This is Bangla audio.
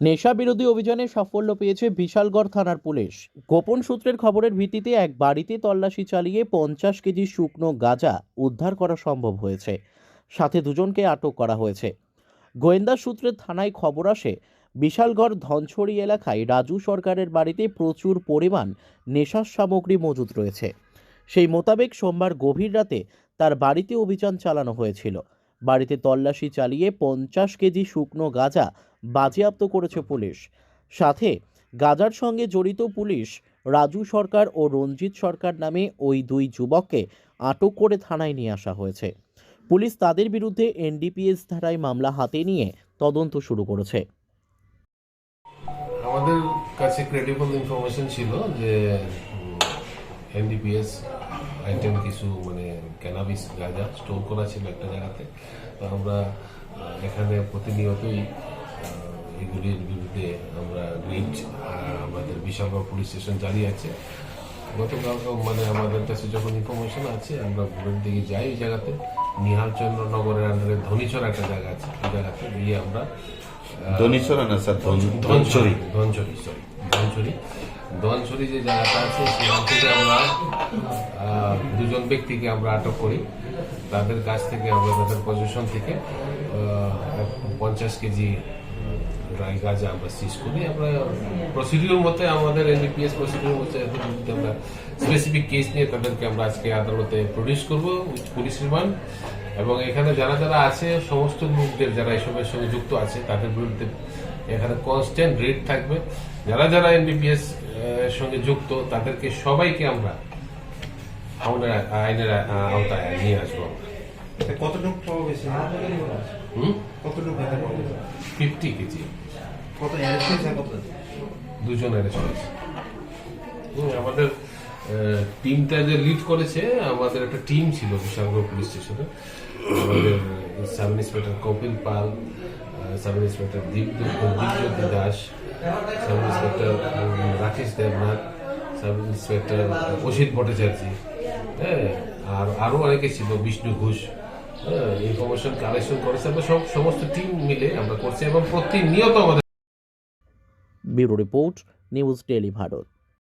নেশা বিরোধী অভিযানে সাফল্য পেয়েছে বিশালগড় থানার পুলিশ। গোপন সূত্রের খবরের ভিত্তিতে এক বাড়িতে তল্লাশি চালিয়ে 50 কেজি শুকনো গাঁজা উদ্ধার করা সম্ভব হয়েছে। সাথে দুজনকে আটক করা হয়েছে। গোয়েন্দা সূত্রের থানায় খবর আসে, বিশালগড় ধনছড়ি এলাকায় রাজু সরকারের বাড়িতে প্রচুর পরিমাণ নেশার সামগ্রী মজুত রয়েছে। সেই মোতাবেক সোমবার গভীর রাতে তার বাড়িতে অভিযান চালানো হয়েছিল। বাড়িতে তল্লাশি চালিয়ে 50 কেজি শুকনো গাঁজা বাজেয়াপ্ত করেছে পুলিশ। সাথে গাঁজার সঙ্গে জড়িত পুলিশ রাজু সরকার ও রঞ্জিত সরকার নামে ওই দুই যুবককে আটক করে থানায় নিয়ে আসা হয়েছে। পুলিশ তাদের বিরুদ্ধে এনডিপিএস ধারায় মামলা হাতে নিয়ে তদন্ত শুরু করেছে। আমাদের কাছে ক্রেডিবল ইনফরমেশন ছিল যে এনডিপিএস আইটেম কিছু ক্যানাবিস গাঁজা স্টোর করা ছিল একটা জায়গাতে। তো আমরা এখানে প্রতিনিয়তই এগুলির বিরুদ্ধে আমরা রিট আমাদের বিশালগড় পুলিশ স্টেশন জারি আছে। গতকাল আমাদের কাছে যখন ইনফরমেশন আছে আমরা ভোরের দিকে যাই ওই জায়গাতে। নিহালচন্দ্র নগরের আন্ডারে ধনীছড়া একটা জায়গা আছে, ওই জায়গাতে গিয়ে আমরা ধনছড়ি যে জায়গাটা আছে সেখান থেকে আমরা দুজন ব্যক্তিকে আমরা আটক করি। তাদের কাছ থেকে আমরা তাদের পজিশন থেকে 50 কেজি ড্রাই গাঁজা আমরা সিজ করি। আমরা প্রসিডিউর মতে আমাদের এনডিপিএস প্রসিডিউর মতে আমরা স্পেসিফিক কেস নিয়ে তাদেরকে আমরা আজকে আদালতে প্রডিউস করবো পুলিশ রিমান্ড। এবং এখানে যারা যারা আছে সমস্ত লোকদের যারা এসবের সঙ্গে যুক্ত আছে তাদের বিরুদ্ধে এখানে কনস্ট্যান্ট রেড থাকবে। যারা যারা এনডিপিএস সঙ্গে যুক্ত তাদেরকে সবাইকে আমরা আইনের আওতায় নিয়ে আসবো। কতটুকু পাওয়া গেছে? কতটুকু 50 কেজি। কত অ্যারেস্ট হয়েছে? দুজন অ্যারেস্ট হয়েছে। আমাদের টিমটা যে লিড করেছে, আমাদের একটা টিম ছিল বিশালগড় পুলিশ স্টেশনে। আমাদের sub inspector Kapil Pal, sub inspector Dipjyoti Das, sub inspector Rakesh Debnath, sub inspector Asit Bhattacharya, হ্যাঁ, আর আরো অনেকে ছিল, বিষ্ণু ঘোষ। ইনফরমেশন কালেকশন করেছে আমরা সমস্ত টিম মিলে আমরা করছি এবং প্রতিনিয়ত আমাদের। Bureau report, news daily Bharat.